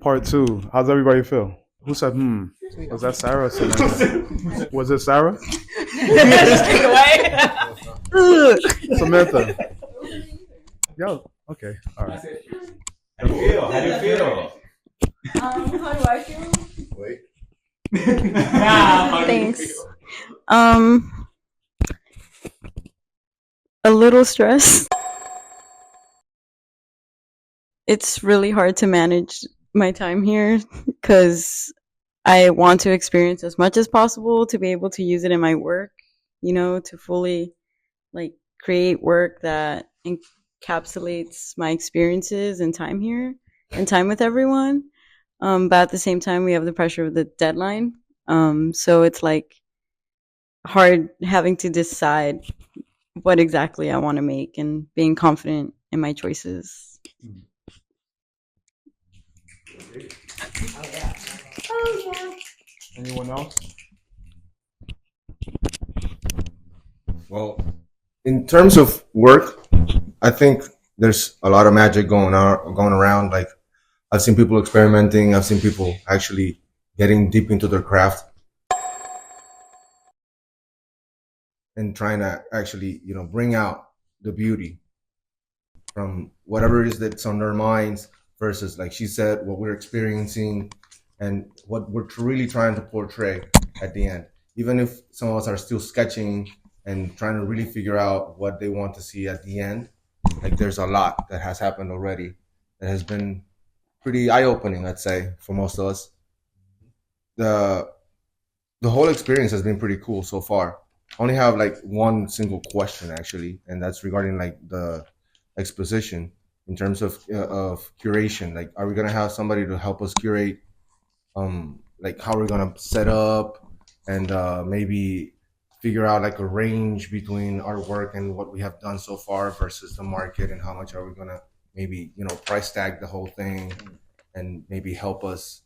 Part two. How's everybody feel? Who said hmm? Was that Sarah or Samantha? Was it Sarah? Just take it away. Samantha. Yo. Okay. All right. How do you feel? How do you feel? How do I feel? Wait. Thanks. A little stressed. It's really hard to manage my time here because I want to experience as much as possible to be able to use it in my work, to fully like create work that encapsulates my experiences and time here and time with everyone. But at the same time, we have the pressure of the deadline. So it's like hard having to decide what exactly I want to make and being confident in my choices. Oh yeah. Anyone else? Well, in terms of work, I think there's a lot of magic going around. Like, I've seen people experimenting. I've seen people actually getting deep into their craft and trying to actually, bring out the beauty from whatever it is that's on their minds versus, like she said, what we're experiencing and what we're really trying to portray at the end. Even if some of us are still sketching and trying to really figure out what they want to see at the end, like there's a lot that has happened already that has been pretty eye-opening, I'd say, for most of us. The whole experience has been pretty cool so far. I only have like one single question actually, and that's regarding like the exposition in terms of curation. Like, are we gonna have somebody to help us curate? Like how we're gonna set up and maybe figure out like a range between our work and what we have done so far versus the market, and how much are we gonna maybe price tag the whole thing and maybe help us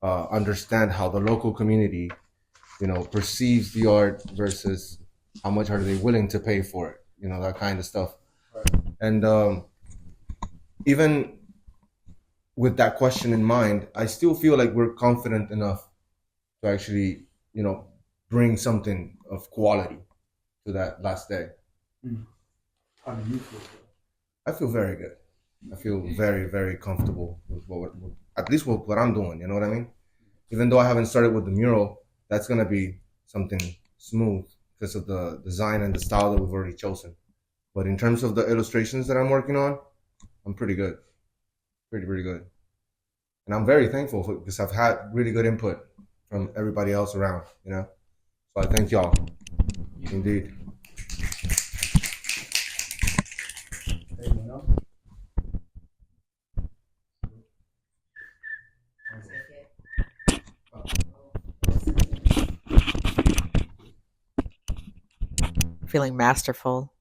understand how the local community perceives the art versus how much are they willing to pay for it, that kind of stuff. Right. And even with that question in mind, I still feel like we're confident enough to actually, bring something of quality to that last day. How do you feel? I feel very good. I feel very, very comfortable with at least with what I'm doing. You know what I mean? Even though I haven't started with the mural, that's gonna be something smooth because of the design and the style that we've already chosen. But in terms of the illustrations that I'm working on, I'm pretty good. Pretty good. And I'm very thankful because I've had really good input from everybody else around, So I thank y'all. Indeed. Anyone else? Feeling masterful.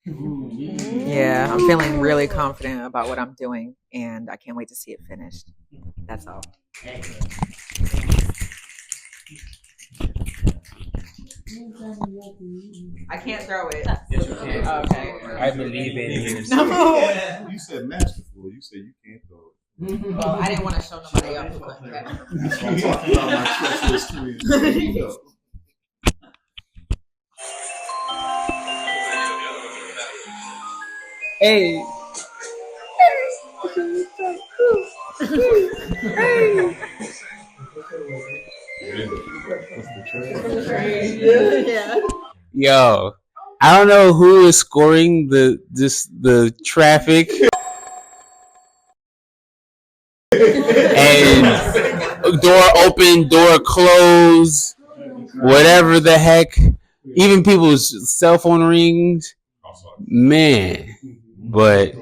Yeah, I'm feeling really confident about what I'm doing, and I can't wait to see it finished. That's all. I can't throw it. Yes, you can. Okay. I believe in you. No. You said masterful. You said you can't throw it. Well, I didn't want to show nobody else. That's what I'm talking about, my treacherous twin. Hey. Yeah. Yo, I don't know who is scoring the traffic and door open, door close, whatever the heck. Even people's cell phone rings, man. But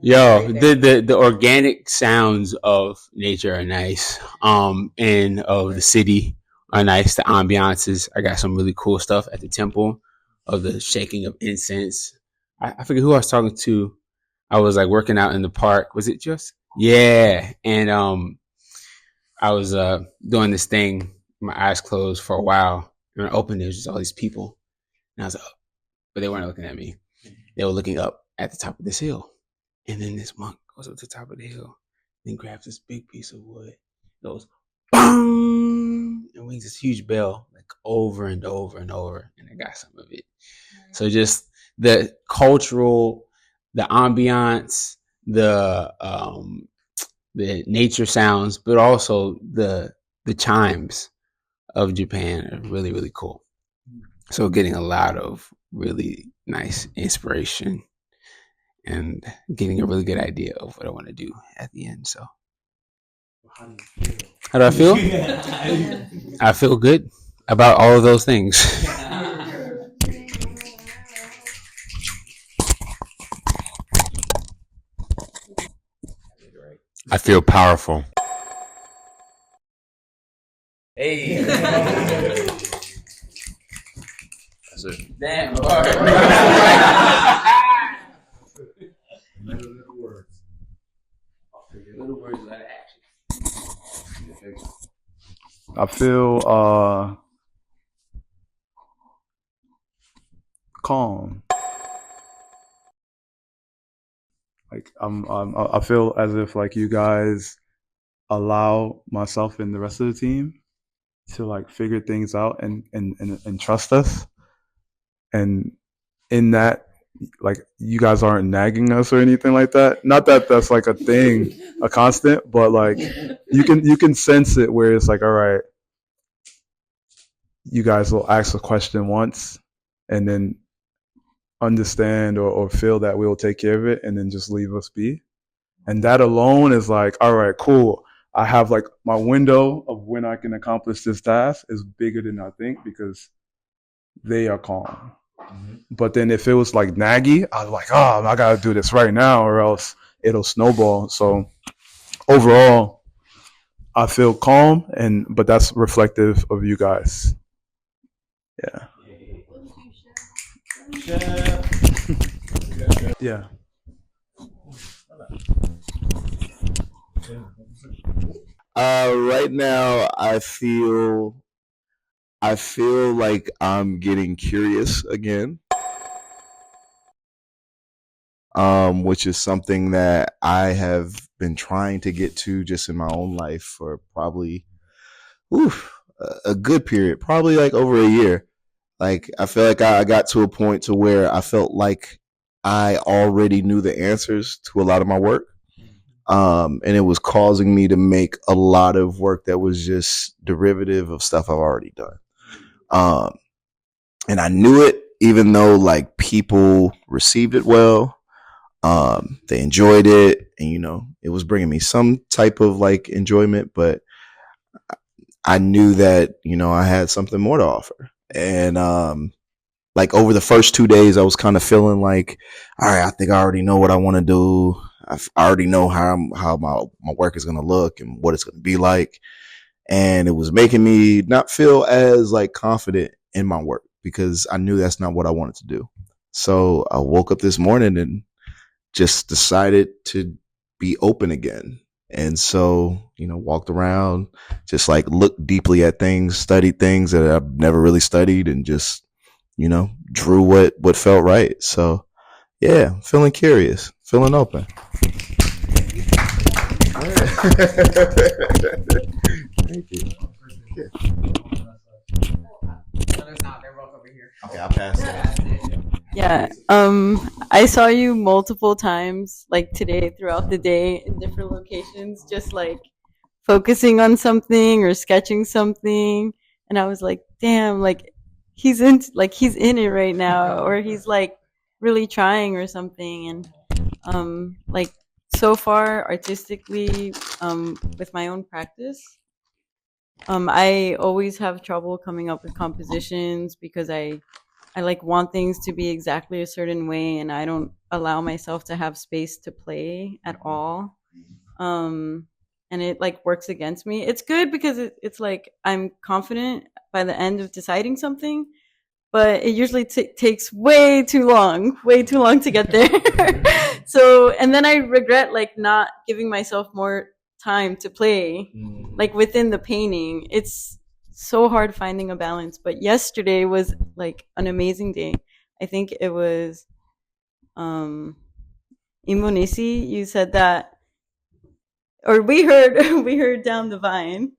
yo, the organic sounds of nature are nice. And of the city are nice. The ambiances. I got some really cool stuff at the temple of the shaking of incense. I forget who I was talking to. I was like working out in the park. Was it just? Yeah. And I was doing this thing, my eyes closed for a while. And when I opened, there was just all these people. And I was like, oh. But they weren't looking at me. They were looking up at the top of this hill. And then this monk goes up to the top of the hill, then grabs this big piece of wood, goes bang, and rings this huge bell like over and over and over. And I got some of it. So just the cultural, the ambiance, the nature sounds, but also the chimes of Japan are really, really cool. So getting a lot of really nice inspiration and getting a really good idea of what I want to do at the end. So how do I feel? I feel good about all of those things. I feel powerful. Hey. That's it. Damn. Little words. Little words out of action. I feel calm. Like I feel as if like you guys allow myself and the rest of the team to like figure things out and trust us. And in that, like you guys aren't nagging us or anything like that. Not that that's like a thing, a constant, but like you can sense it where it's like, all right, you guys will ask a question once and then understand or feel that we'll take care of it and then just leave us be. And that alone is like, all right, cool. I have like my window of when I can accomplish this task is bigger than I think because they are calm. Mm-hmm. But then if it was like naggy, I was like, oh, I got to do this right now or else it'll snowball. So overall, I feel calm, but that's reflective of you guys. Yeah. Yeah. Right now, I feel like I'm getting curious again, which is something that I have been trying to get to just in my own life for probably a good period, probably like over a year. Like I feel like I got to a point to where I felt like I already knew the answers to a lot of my work. And it was causing me to make a lot of work that was just derivative of stuff I've already done. And I knew it, even though like people received it well. They enjoyed it, and it was bringing me some type of like enjoyment, but I knew that I had something more to offer. And like over the first 2 days, I was kind of feeling like, all right, I think I already know what I want to do. I already know how my work is going to look and what it's going to be like. And it was making me not feel as like confident in my work because I knew that's not what I wanted to do. So I woke up this morning and just decided to be open again. And so, walked around, just like looked deeply at things, studied things that I've never really studied, and just, drew what felt right. So yeah, feeling curious, feeling open. Thank you. Okay, I'll pass it. Yeah. I saw you multiple times, like today, throughout the day in different locations, just like focusing on something or sketching something. And I was like, damn, like he's in it right now, or he's like really trying or something. And like so far artistically, with my own practice, I always have trouble coming up with compositions because I like want things to be exactly a certain way, and I don't allow myself to have space to play at all. And it like works against me. It's good because it's like I'm confident by the end of deciding something, but it usually takes way too long to get there. So, and then I regret like not giving myself more time to play, like within the painting. It's so hard finding a balance, but yesterday was like an amazing day. I think it was Imonisi, you said that, or we heard down the vine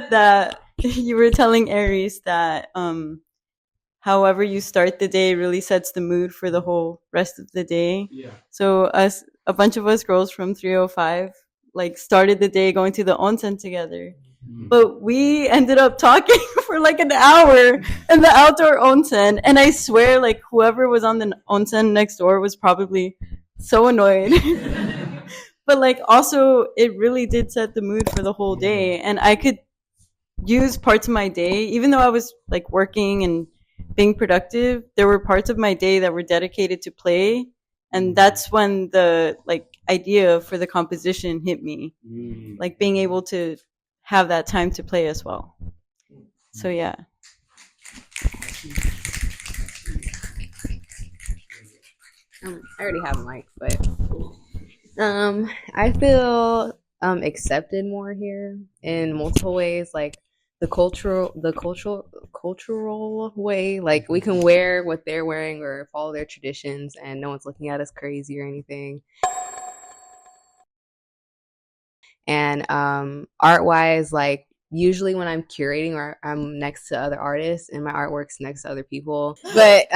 that you were telling Aries that however you start the day really sets the mood for the whole rest of the day. Yeah. So a bunch of us girls from 305 like started the day going to the onsen together. But we ended up talking for like an hour in the outdoor onsen, and I swear like whoever was on the onsen next door was probably so annoyed. But like also it really did set the mood for the whole day, and I could use parts of my day, even though I was like working and being productive, there were parts of my day that were dedicated to play, and that's when the like idea for the composition hit me, like being able to have that time to play as well. So yeah. I already have a mic, but I feel accepted more here in multiple ways, like the cultural way, like we can wear what they're wearing or follow their traditions and no one's looking at us crazy or anything. And art wise, like usually when I'm curating or I'm next to other artists and my artwork's next to other people, but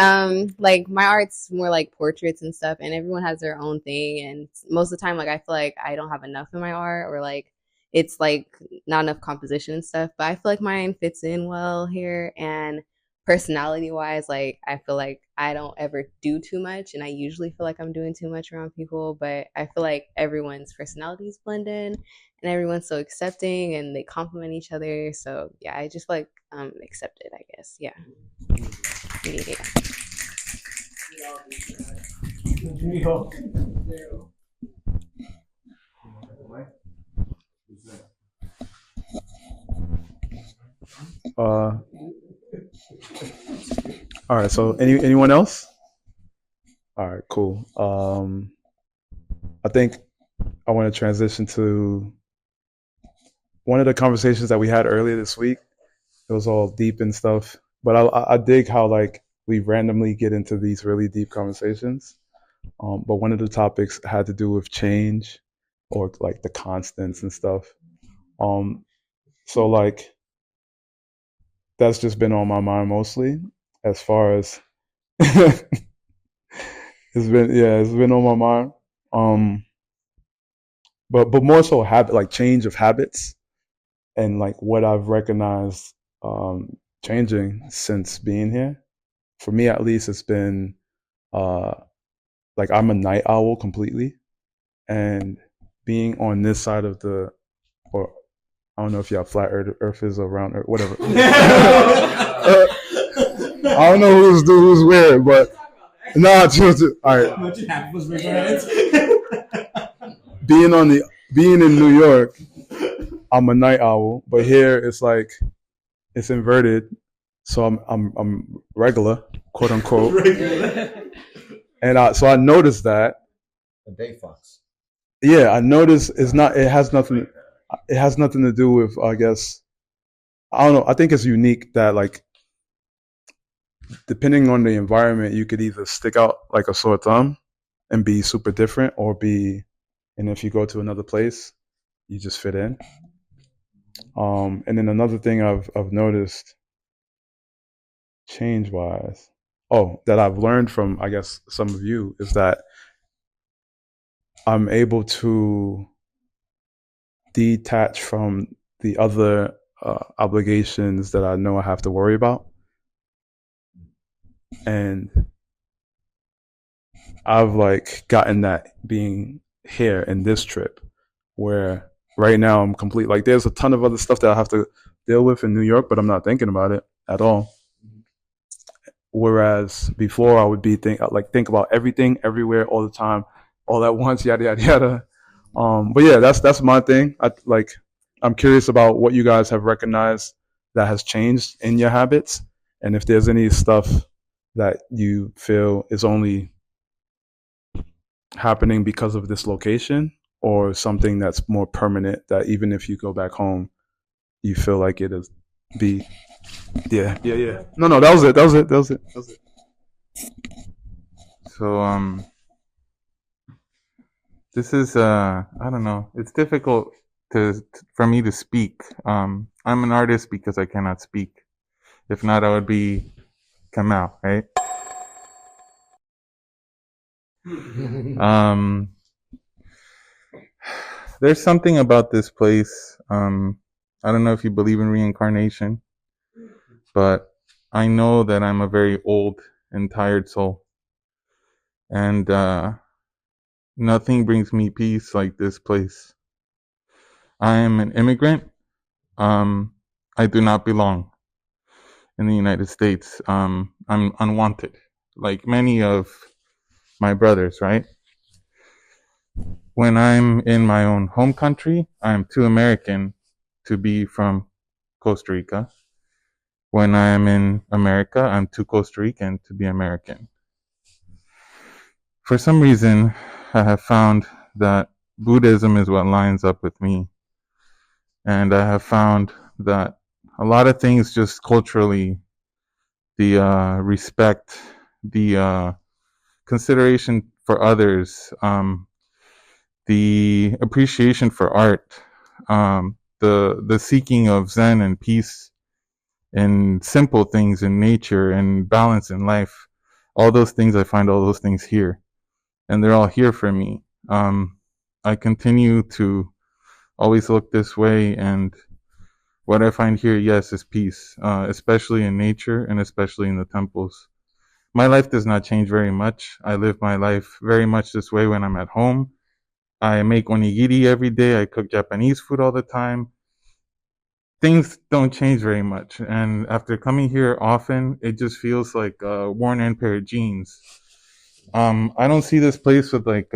like my art's more like portraits and stuff, and everyone has their own thing, and most of the time like I feel like I don't have enough in my art, or like it's like not enough composition and stuff, but I feel like mine fits in well here. And personality wise, like I feel like I don't ever do too much, and I usually feel like I'm doing too much around people, but I feel like everyone's personalities blend in and everyone's so accepting and they compliment each other. So yeah, I just like accepted, I guess. Yeah. All right. So anyone else? All right. Cool. I think I want to transition to one of the conversations that we had earlier this week. It was all deep and stuff, but I dig how like we randomly get into these really deep conversations. But one of the topics had to do with change, or like the constants and stuff. So like that's just been on my mind mostly, as far as it's been on my mind. But more so like change of habits, and like what I've recognized changing since being here. For me, at least, it's been like I'm a night owl completely, and being on this side of or I don't know if y'all flat Earth is or round Earth, whatever. I don't know who's where, but no, all right. Being in New York, I'm a night owl, but here it's like it's inverted, so I'm regular, quote unquote. And so I noticed that. A day fox. Yeah, I noticed it's not. It has nothing to do with, I guess. I don't know. I think it's unique that like, depending on the environment, you could either stick out like a sore thumb and be super different, and if you go to another place, you just fit in. And then another thing I've noticed, change wise, that I've learned from, I guess, some of you, is that I'm able to detach from the other obligations that I know I have to worry about. And I've like gotten that being here in this trip, where right now I'm complete. Like there's a ton of other stuff that I have to deal with in New York, but I'm not thinking about it at all. Whereas before I would be think about everything, everywhere, all the time, all at once, yada yada yada. But yeah, that's my thing. I'm curious about what you guys have recognized that has changed in your habits, and if there's any stuff that you feel is only happening because of this location, or something that's more permanent, that even if you go back home, you feel like it is be. Yeah. No, that was it. So This is I don't know. It's difficult for me to speak. I'm an artist because I cannot speak. If not, I would be KAMAUU, right? There's something about this place. I don't know if you believe in reincarnation, but I know that I'm a very old and tired soul. And nothing brings me peace like this place. I am an immigrant. I do not belong in the United States. I'm unwanted, like many of my brothers, right? When I'm in my own home country, I'm too American to be from Costa Rica. When I'm in America, I'm too Costa Rican to be American. For some reason, I have found that Buddhism is what lines up with me. And I have found that a lot of things just culturally, the respect, the consideration for others, the appreciation for art, the seeking of Zen and peace and simple things in nature and balance in life. All those things, I find all those things here. And they're all here for me. I continue to always look this way, and what I find here, yes, is peace, especially in nature and especially in the temples. My life does not change very much. I live my life very much this way when I'm at home. I make onigiri every day. I cook Japanese food all the time. Things don't change very much. And after coming here often, it just feels like a worn-in pair of jeans. I don't see this place with like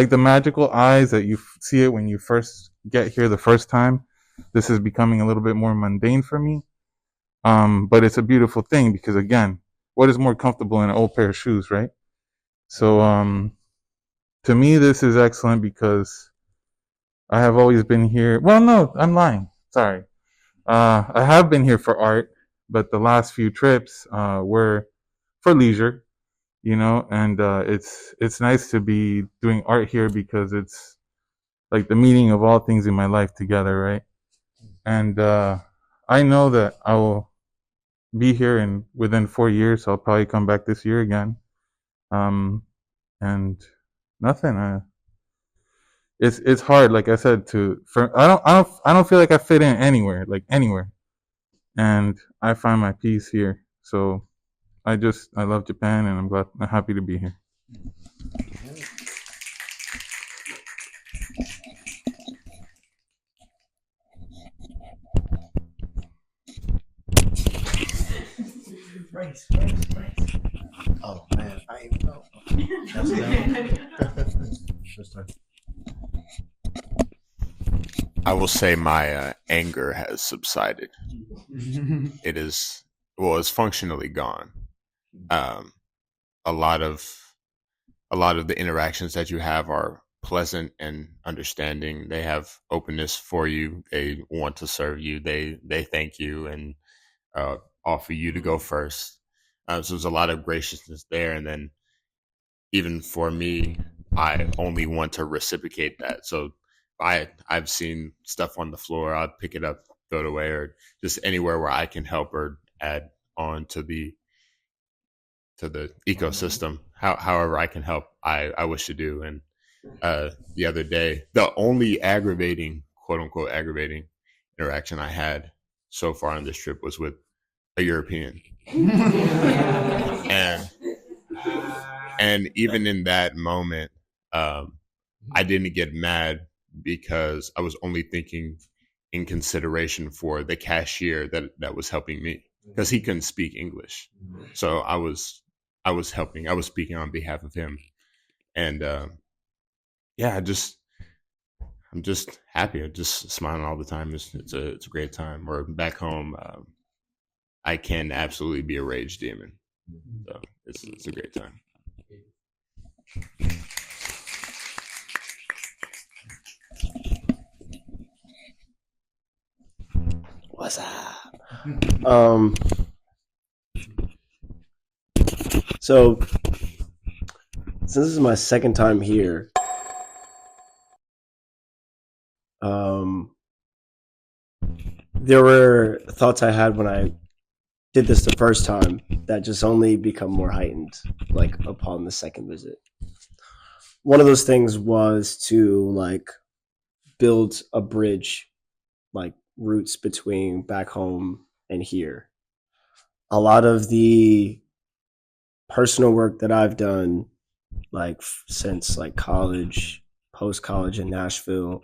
the magical eyes that you see it when you first get here the first time. This is becoming a little bit more mundane for me. But it's a beautiful thing because, again, what is more comfortable than an old pair of shoes, right? So, to me, this is excellent because I have always been here. Well, no, I'm lying. Sorry. I have been here for art, but the last few trips were for leisure, and it's nice to be doing art here because it's like the meeting of all things in my life together, right? And I know that I will be here, and within 4 years, I'll probably come back this year again. And nothing. It's hard, like I said, I don't feel like I fit in anywhere, and I find my peace here. So I love Japan, and I'm happy to be here. Race. Oh man, I even know. I will say my anger has subsided. It's functionally gone. A lot of the interactions that you have are pleasant and understanding. They have openness for you. They want to serve you. They thank you and offer you to go first. So there's a lot of graciousness there. And then even for me, I only want to reciprocate that. So I've seen stuff on the floor, I'll pick it up, throw it away, or just anywhere where I can help or add on to the ecosystem. However I can help, I wish to do. And the other day, the only quote unquote aggravating interaction I had so far on this trip was with a European. And even in that moment, I didn't get mad because I was only thinking in consideration for the cashier that was helping me, because he couldn't speak English. So I was helping. I was speaking on behalf of him. And I'm just happy. I'm just smiling all the time. It's a great time. Or back home, I can absolutely be a rage demon. So it's a great time. What's up? So since this is my second time here, there were thoughts I had when I did this the first time that just only become more heightened, like upon the second visit. One of those things was to like build a bridge, like roots between back home and here. A lot of the personal work that I've done, like since like college, post college in Nashville,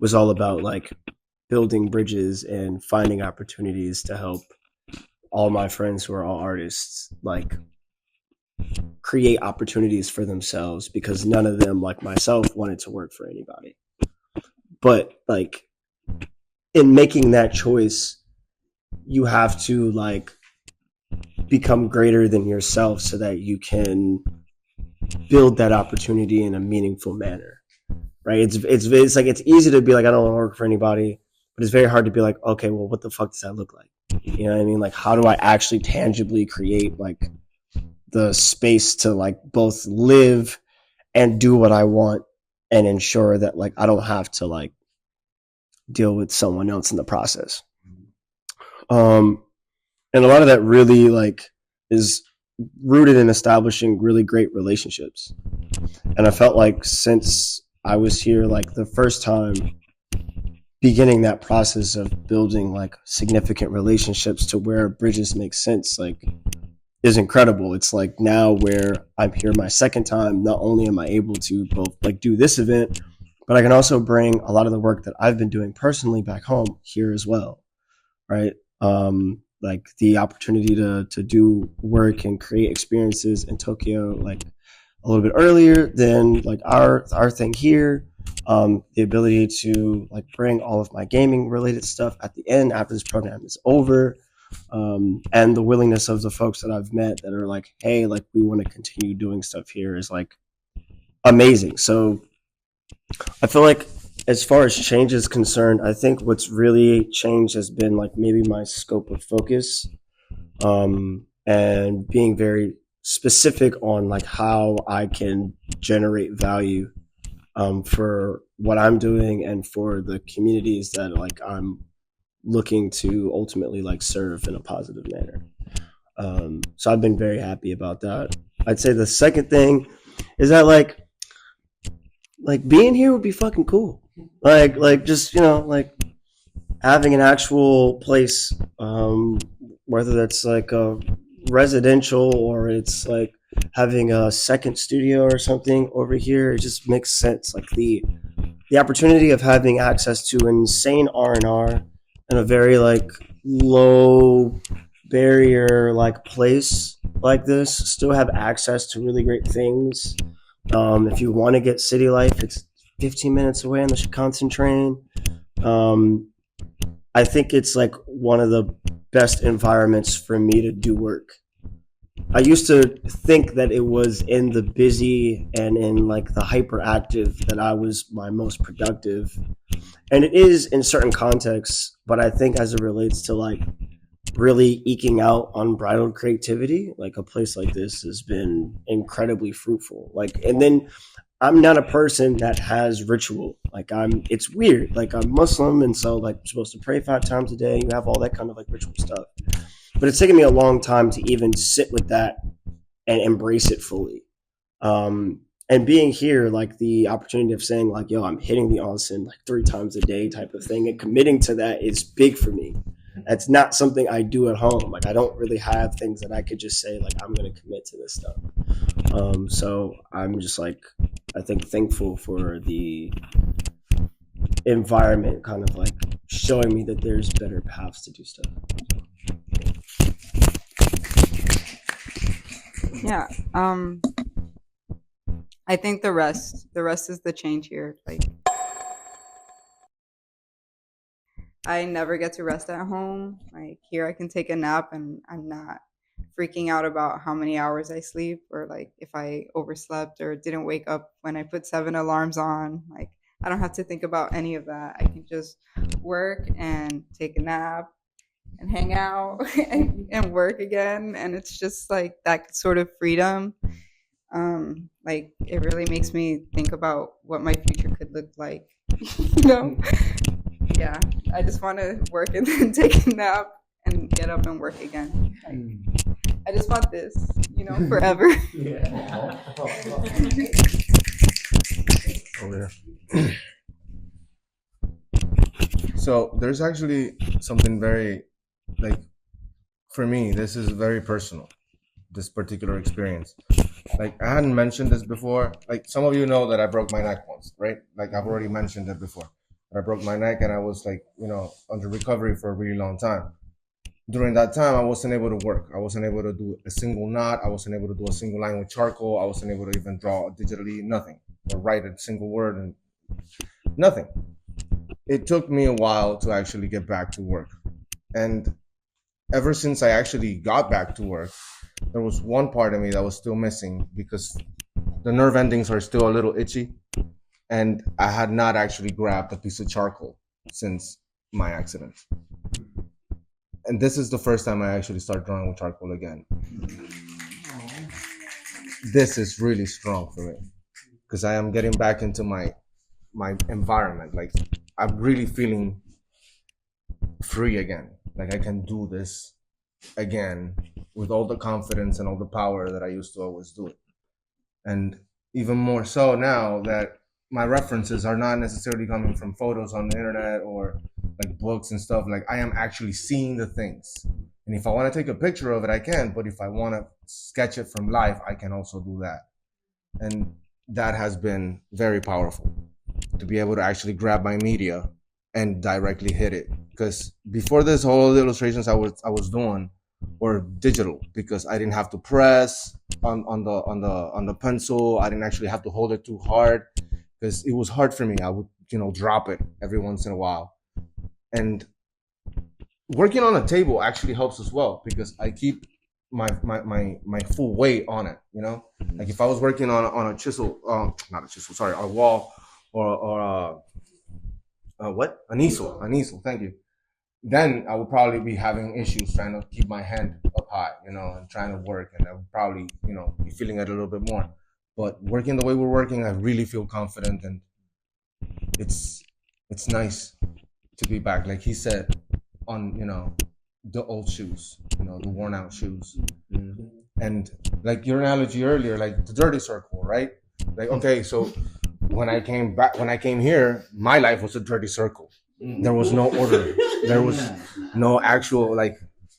was all about like building bridges and finding opportunities to help all my friends who are all artists like create opportunities for themselves, because none of them, like myself, wanted to work for anybody. But like in making that choice, you have to like become greater than yourself so that you can build that opportunity in a meaningful manner, right? It's like it's easy to be like, I don't want to work for anybody, but it's very hard to be like, okay, well, what the fuck does that look like? You know what I mean? Like, how do I actually tangibly create like the space to like both live and do what I want and ensure that like I don't have to like deal with someone else in the process. And a lot of that really like is rooted in establishing really great relationships. And I felt like since I was here like the first time, beginning that process of building like significant relationships to where bridges make sense, like is incredible. It's like now where I'm here my second time, not only am I able to both like do this event, but I can also bring a lot of the work that I've been doing personally back home here as well, right? Like the opportunity to do work and create experiences in Tokyo, like a little bit earlier than like our thing here. The ability to like bring all of my gaming related stuff at the end after this program is over. And the willingness of the folks that I've met that are like, hey, like we want to continue doing stuff here is like amazing. So I feel like as far as change is concerned, I think what's really changed has been like maybe my scope of focus, and being very specific on like how I can generate value for what I'm doing and for the communities that like I'm looking to ultimately like serve in a positive manner. So I've been very happy about that. I'd say the second thing is that like being here would be fucking cool. Like just, you know, like having an actual place, whether that's like a residential or it's like having a second studio or something over here, it just makes sense. Like the opportunity of having access to insane R&R in a very like low barrier like place like this, still have access to really great things. If you want to get city life, it's 15 minutes away on the Shinkansen train. I think it's like one of the best environments for me to do work. I used to think that it was in the busy and in like the hyperactive that I was my most productive. And it is in certain contexts, but I think as it relates to like really eking out unbridled creativity, like a place like this has been incredibly fruitful. Like, and then I'm not a person that has ritual. Like it's weird. Like I'm Muslim, and so like I'm supposed to pray 5 times a day. You have all that kind of like ritual stuff. But it's taken me a long time to even sit with that and embrace it fully. And being here, like the opportunity of saying like, yo, I'm hitting the onsen like 3 times a day type of thing, and committing to that is big for me. That's not something I do at home. Like I don't really have things that I could just say like I'm going to commit to this stuff. So I'm just like, I think thankful for the environment kind of like showing me that there's better paths to do stuff. Yeah. I think the rest is the change here. Like I never get to rest at home. Like here I can take a nap and I'm not freaking out about how many hours I sleep, or like if I overslept or didn't wake up when I put 7 alarms on. Like I don't have to think about any of that. I can just work and take a nap and hang out and work again. And it's just like that sort of freedom. Like it really makes me think about what my future could look like. You know? Yeah. I just want to work and then take a nap and get up and work again. Like, I just want this, you know, forever. Over here. So there's actually something very, like, for me, this is very personal, this particular experience. Like, I hadn't mentioned this before. Like, some of you know that I broke my neck once, right? Like, I've already mentioned it before. I broke my neck and I was, like, you know, under recovery for a really long time. During that time, I wasn't able to work. I wasn't able to do a single knot. I wasn't able to do a single line with charcoal. I wasn't able to even draw digitally, nothing, or write a single word, and nothing. It took me a while to actually get back to work. And ever since I actually got back to work, there was one part of me that was still missing because the nerve endings are still a little itchy. And I had not actually grabbed a piece of charcoal since my accident. And this is the first time I actually start drawing with charcoal again. This is really strong for me because I am getting back into my environment. Like, I'm really feeling free again. Like, I can do this again with all the confidence and all the power that I used to always do it. And even more so now that my references are not necessarily coming from photos on the internet or like books and stuff. Like, I am actually seeing the things. And if I want to take a picture of it, I can. But if I want to sketch it from life, I can also do that. And that has been very powerful to be able to actually grab my media and directly hit it. Because before this, all the illustrations I was doing were digital because I didn't have to press on the pencil. I didn't actually have to hold it too hard because it was hard for me. I would, you know, drop it every once in a while. And working on a table actually helps as well because I keep my full weight on it, you know? Like if I was working on a chisel, not a chisel, sorry, a wall or an easel, thank you. Then I would probably be having issues trying to keep my hand up high, you know, and trying to work, and I would probably, you know, be feeling it a little bit more. But working the way we're working, I really feel confident, and it's nice to be back. Like he said, on, you know, the old shoes, you know, the worn out shoes. Mm-hmm. And like your analogy earlier, like the dirty circle, right? Like, okay, so when I came here, my life was a dirty circle. There was no order. There was no actual like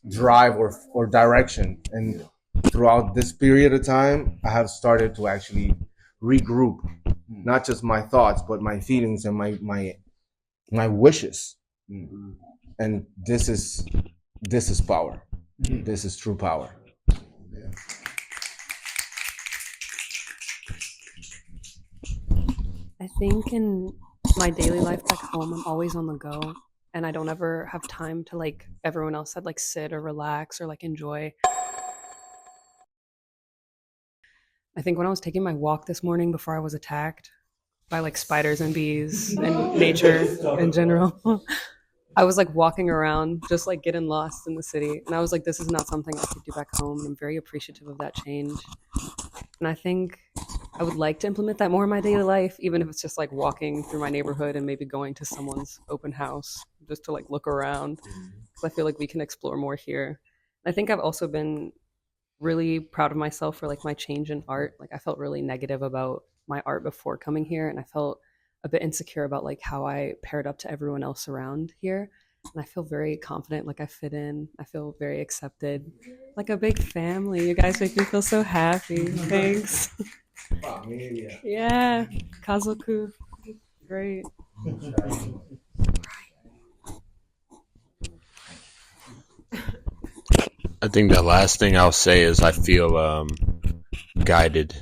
drive or direction. And throughout this period of time, I have started to actually regroup, not just my thoughts, but my feelings and my wishes. And this is power. This is true power. I think in my daily life back home, I'm always on the go, and I don't ever have time to, like everyone else said, like sit or relax or like enjoy. I think when I was taking my walk this morning before I was attacked by like spiders and bees and nature in general, I was like walking around just like getting lost in the city, and I was like, this is not something I could do back home, and I'm very appreciative of that change. And I think I would like to implement that more in my daily life, even if it's just like walking through my neighborhood and maybe going to someone's open house just to like look around, because I feel like we can explore more here. I think I've also been really proud of myself for like my change in art. Like I felt really negative about my art before coming here, and I felt a bit insecure about like how I paired up to everyone else around here. And I feel very confident, like I fit in. I feel very accepted, like a big family. You guys make me feel so happy. Thanks. Yeah, Kazoku, great. I think the last thing I'll say is I feel guided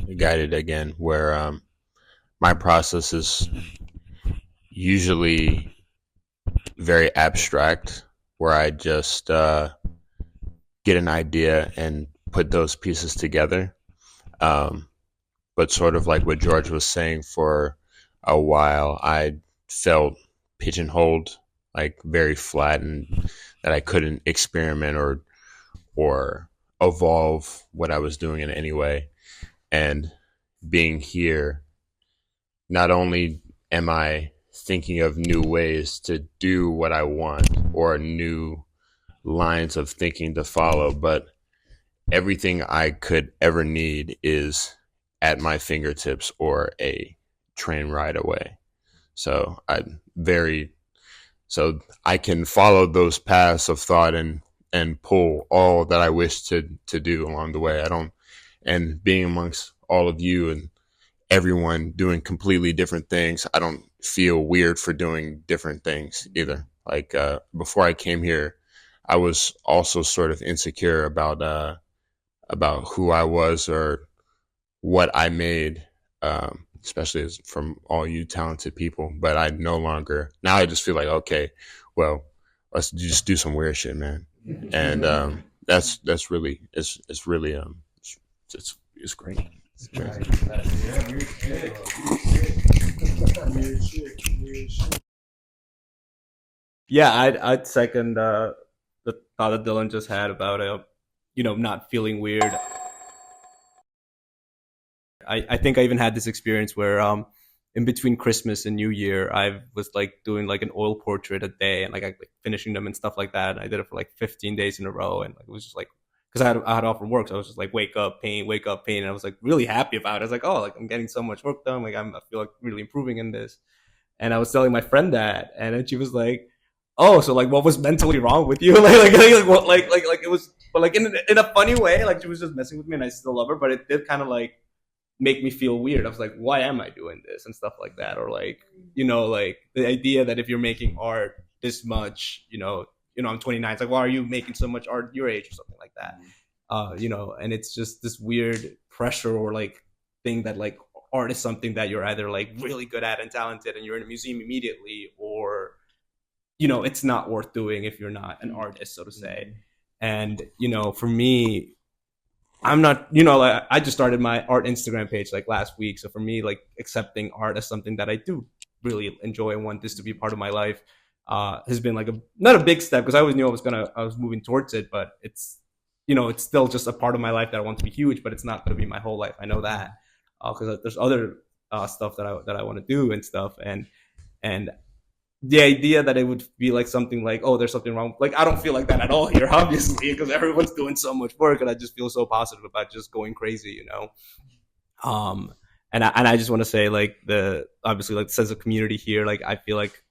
again, where my process is usually very abstract, where I just get an idea and put those pieces together. But sort of like what George was saying, for a while I felt pigeonholed, like very flat, and that I couldn't experiment or evolve what I was doing in any way. And being here, not only am I thinking of new ways to do what I want or new lines of thinking to follow, but everything I could ever need is at my fingertips or a train ride away. So I can follow those paths of thought and pull all that I wish to do along the way. And being amongst all of you and everyone doing completely different things, I don't feel weird for doing different things either. Like before I came here, I was also sort of insecure about who I was or what I made, especially from all you talented people. But now I just feel like, okay, well, let's just do some weird shit, man. And that's really, it's really, it's great. It's Yeah, I'd second the thought that Dillon just had about not feeling weird. I think I even had this experience where in between Christmas and New Year, I was like doing like an oil portrait a day and like finishing them and stuff like that. And I did it for like 15 days in a row, and like, it was just like, because I had off from work, so I was just like wake up, paint, and I was like really happy about it. I was like, oh, like I'm getting so much work done, like I feel like really improving in this. And I was telling my friend that, and then she was like, oh, so like what was mentally wrong with you? like it was, but like in a funny way, like she was just messing with me, and I still love her, but it did kind of like make me feel weird. I was like, why am I doing this and stuff like that? Or like, like the idea that if you're making art this much, I'm 29, it's like, why are you making so much art your age or something like that? And it's just this weird pressure or like thing that like art is something that you're either like really good at and talented and you're in a museum immediately, or it's not worth doing if you're not an artist, so to say. And for me, I'm not, like, I just started my art Instagram page like last week. So for me, like accepting art as something that I do really enjoy and want this to be part of my life has been like not a big step, because I always knew I was moving towards it, but it's, it's still just a part of my life that I want to be huge, but it's not going to be my whole life. I know that because there's other stuff that I want to do and stuff. And the idea that it would be like something like, oh, there's something wrong. Like, I don't feel like that at all here, obviously, because everyone's doing so much work, and I just feel so positive about just going crazy, And I just want to say, like, obviously, like, the sense of community here, like, I feel like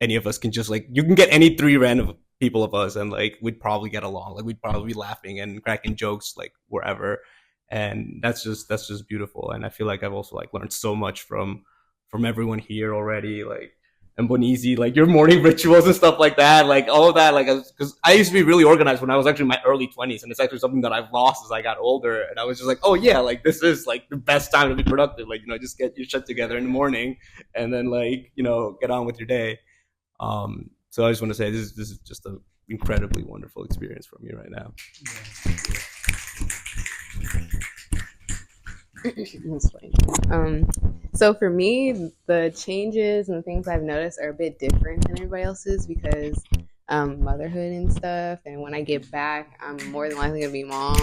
any of us can just, like, you can get any 3 random people of us, and, like, we'd probably get along. Like, we'd probably be laughing and cracking jokes, like, wherever. And that's just beautiful. And I feel like I've also, like, learned so much from everyone here already, like, and Bonizi, like your morning rituals and stuff like that, like all of that, like, because I used to be really organized when I was actually in my early 20s, and it's actually something that I've lost as I got older. And I was just like, oh yeah, like this is like the best time to be productive, like, just get your shit together in the morning and then like, get on with your day. So I just want to say this is just an incredibly wonderful experience for me right now. So for me, the changes and the things I've noticed are a bit different than everybody else's because motherhood and stuff. And when I get back, I'm more than likely gonna be mom.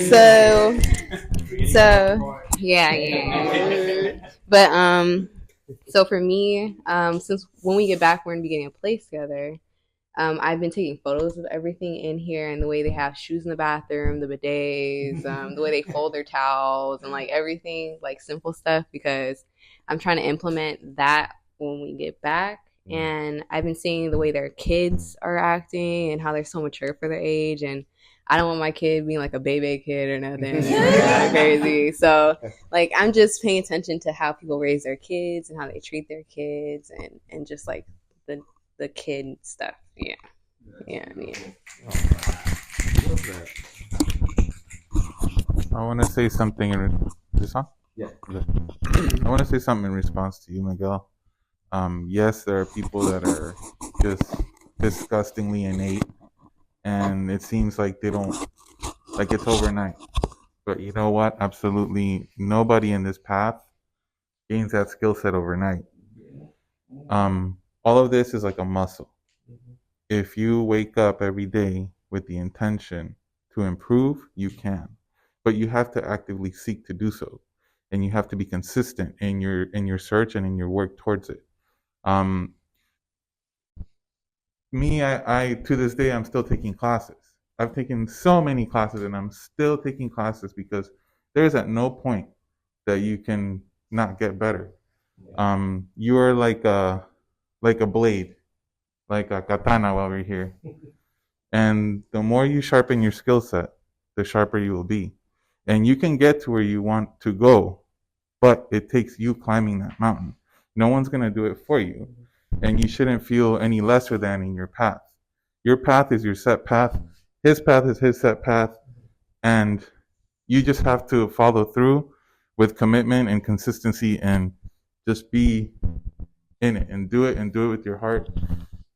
So yeah. But so for me, since when we get back, we're gonna be getting a place together. I've been taking photos of everything in here and the way they have shoes in the bathroom, the bidets, the way they fold their towels, and like everything, like simple stuff, because I'm trying to implement that when we get back. And I've been seeing the way their kids are acting and how they're so mature for their age. And I don't want my kid being like a baby kid or nothing crazy. So like I'm just paying attention to how people raise their kids and how they treat their kids and just like the kid stuff. Yeah. I want to say something in this on? Yeah. I want to say something in response to you, Miguel. Yes, there are people that are just disgustingly innate, and it seems like they don't, like it's overnight. But you know what? Absolutely nobody in this path gains that skill set overnight. All of this is like a muscle. If you wake up every day with the intention to improve, you can. but you have to actively seek to do so, and you have to be consistent in your search and in your work towards it. I to this day, I'm still taking classes. I've taken so many classes, and I'm still taking classes because there's at no point that you can not get better. You are like a blade, like a katana over here. And the more you sharpen your skill set, the sharper you will be. And you can get to where you want to go, but it takes you climbing that mountain. No one's going to do it for you. And you shouldn't feel any lesser than in your path. Your path is your set path. His path is his set path. And you just have to follow through with commitment and consistency and just be in it and do it with your heart.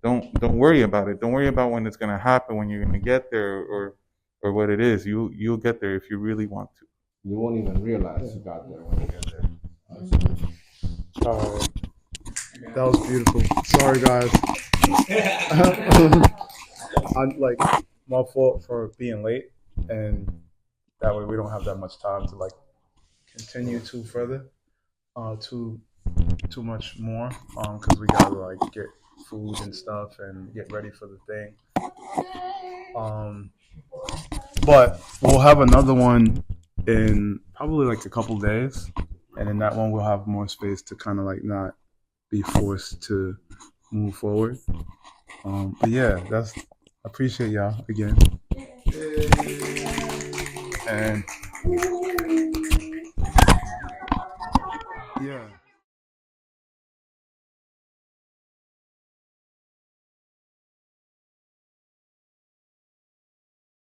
Don't worry about it. Don't worry about when it's going to happen, when you're going to get there, or what it is. You'll get there if you really want to. You won't even realize you got there when you get there. All right. That was beautiful. Sorry, guys. I'm like, my fault for being late, and that way we don't have that much time to like continue too much more, because we gotta like get food and stuff and get ready for the thing. But we'll have another one in probably like a couple days, and in that one we'll have more space to kind of like not be forced to move forward. But yeah, I appreciate y'all again. And yeah.